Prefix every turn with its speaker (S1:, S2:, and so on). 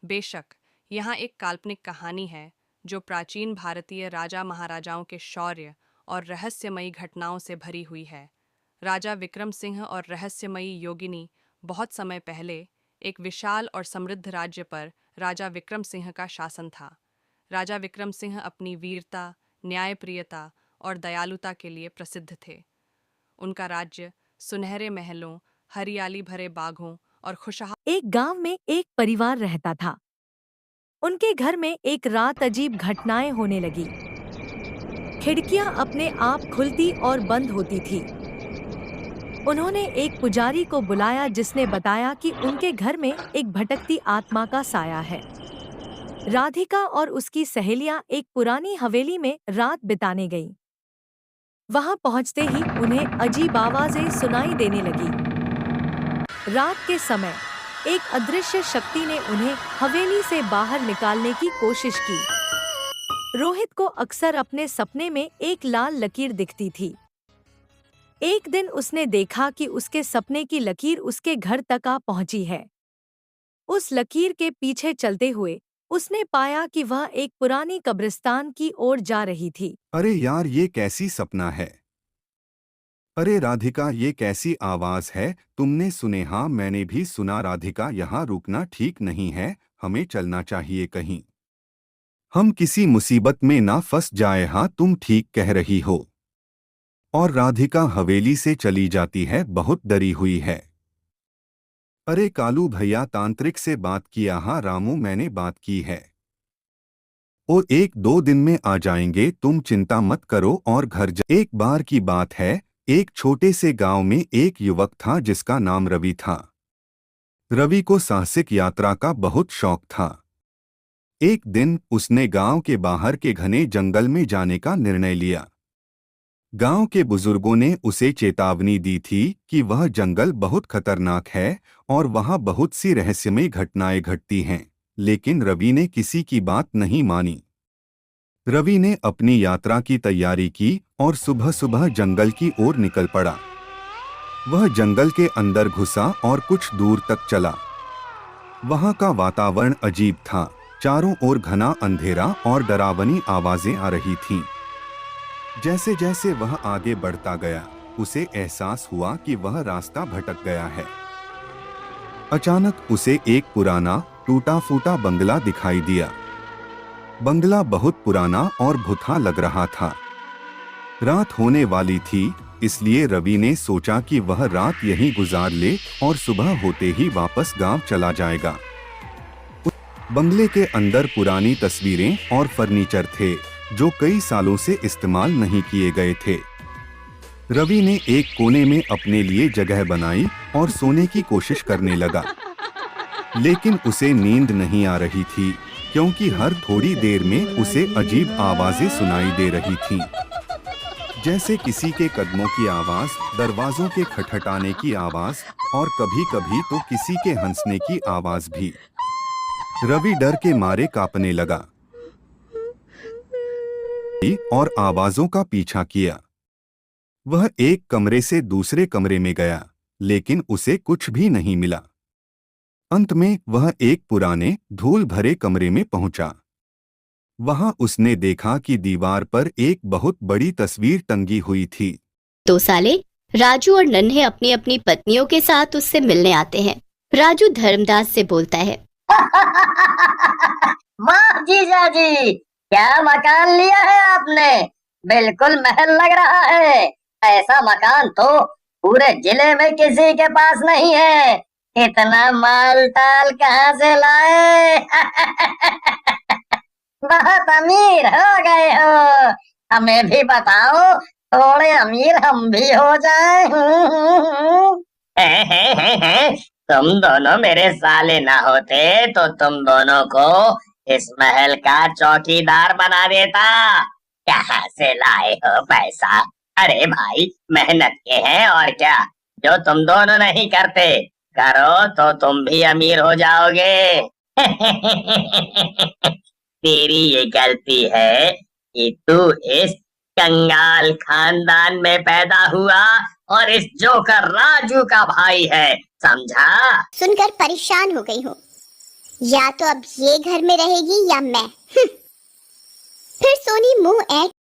S1: बेशक, यहाँ एक काल्पनिक कहानी है जो प्राचीन भारतीय राजा महाराजाओं के शौर्य और रहस्यमयी घटनाओं से भरी हुई है। राजा विक्रम सिंह और रहस्यमयी योगिनी। बहुत समय पहले एक विशाल और समृद्ध राज्य पर राजा विक्रम सिंह का शासन था। राजा विक्रम सिंह अपनी वीरता, न्यायप्रियता और दयालुता के लिए प्रसिद्ध थे। उनका राज्य सुनहरे महलों, हरियाली भरे बागों और खुशहाल
S2: एक गांव में एक परिवार रहता था। उनके घर में एक रात अजीब घटनाएं होने लगी। खिड़कियां अपने आप खुलती और बंद होती थी। उन्होंने एक पुजारी को बुलाया जिसने बताया कि उनके घर में एक भटकती आत्मा का साया है। राधिका और उसकी सहेलियां एक पुरानी हवेली में रात बिताने गईं। वहां पहुंचते ही उन्हें अजीब आवाजें सुनाई देने लगी। रात के समय एक अदृश्य शक्ति ने उन्हें हवेली से बाहर निकालने की कोशिश की। रोहित को अक्सर अपने सपने में एक लाल लकीर दिखती थी। एक दिन उसने देखा कि उसके सपने की लकीर उसके घर तक आ पहुंची है। उस लकीर के पीछे चलते हुए उसने पाया कि वह एक पुरानी कब्रिस्तान की ओर जा रही थी।
S3: अरे यार, ये कैसी सपना है। अरे राधिका, ये कैसी आवाज है। तुमने सुने? हाँ, मैंने भी सुना। राधिका, यहाँ रुकना ठीक नहीं है, हमें चलना चाहिए कहीं। हम किसी मुसीबत में ना फंस जाए। हाँ, तुम ठीक कह रही हो। और राधिका हवेली से चली जाती है, बहुत डरी हुई है। अरे कालू भैया, तांत्रिक से बात किया? हाँ रामू, मैंने बात की है। वो 1-2 दिन में आ जाएंगे, तुम चिंता मत करो और घर जा। एक बार की बात है, एक छोटे से गांव में एक युवक था जिसका नाम रवि था। रवि को साहसिक यात्रा का बहुत शौक था। एक दिन उसने गांव के बाहर के घने जंगल में जाने का निर्णय लिया। गांव के बुजुर्गों ने उसे चेतावनी दी थी कि वह जंगल बहुत खतरनाक है और वहां बहुत सी रहस्यमयी घटनाएं घटती हैं, लेकिन रवि ने किसी की बात नहीं मानी। रवि ने अपनी यात्रा की तैयारी की और सुबह सुबह जंगल की ओर निकल पड़ा। वह जंगल के अंदर घुसा और कुछ दूर तक चला। वहां का वातावरण अजीब था। चारों ओर घना अंधेरा और डरावनी आवाजें आ रही थीं। जैसे जैसे वह आगे बढ़ता गया, उसे एहसास हुआ कि वह रास्ता भटक गया है। अचानक उसे एक पुराना टूटा फूटा बंगला दिखाई दिया। बंगला बहुत पुराना और भुतहा लग रहा था। रात होने वाली थी, इसलिए रवि ने सोचा कि वह रात यहीं गुजार ले और सुबह होते ही वापस गांव चला जाएगा। बंगले के अंदर पुरानी तस्वीरें और फर्नीचर थे जो कई सालों से इस्तेमाल नहीं किए गए थे। रवि ने एक कोने में अपने लिए जगह बनाई और सोने की कोशिश करने लगा, लेकिन उसे नींद नहीं आ रही थी क्योंकि हर थोड़ी देर में उसे अजीब आवाजें सुनाई दे रही थीं, जैसे किसी के कदमों की आवाज, दरवाजों के खटखटाने की आवाज और कभी-कभी तो किसी के हंसने की आवाज भी। रवि डर के मारे कांपने लगा और आवाजों का पीछा किया। वह एक कमरे से दूसरे कमरे में गया, लेकिन उसे कुछ भी नहीं मिला। अंत में वह एक पुराने धूल भरे कमरे में पहुंचा। वहां उसने देखा कि दीवार पर एक बहुत बड़ी तस्वीर टंगी हुई थी।
S4: 2 साले राजू और नन्हे अपनी अपनी पत्नियों के साथ उससे मिलने आते हैं। राजू धर्मदास से बोलता है,
S5: वाह जीजा जी, क्या मकान लिया है आपने। बिल्कुल महल लग रहा है। ऐसा मकान तो पूरे जिले में किसी के पास नहीं है। इतना माल ताल कहाँ से लाए। बहुत अमीर हो गए हो। हमें भी बताओ, थोड़े अमीर हम भी हो जाएं। तुम दोनों मेरे साले ना होते तो तुम दोनों को इस महल का चौकीदार बना देता। कहाँ से लाए हो पैसा। अरे भाई, मेहनत के हैं और क्या, जो तुम दोनों नहीं करते, करो तो तुम भी अमीर हो जाओगे। तेरी ये गलती है कि तू इस कंगाल खानदान में पैदा हुआ और इस जोकर राजू का भाई है, समझा।
S6: सुनकर परेशान हो गई हूँ। या तो अब ये घर में रहेगी या मैं। फिर सोनी मुंह ऐंठ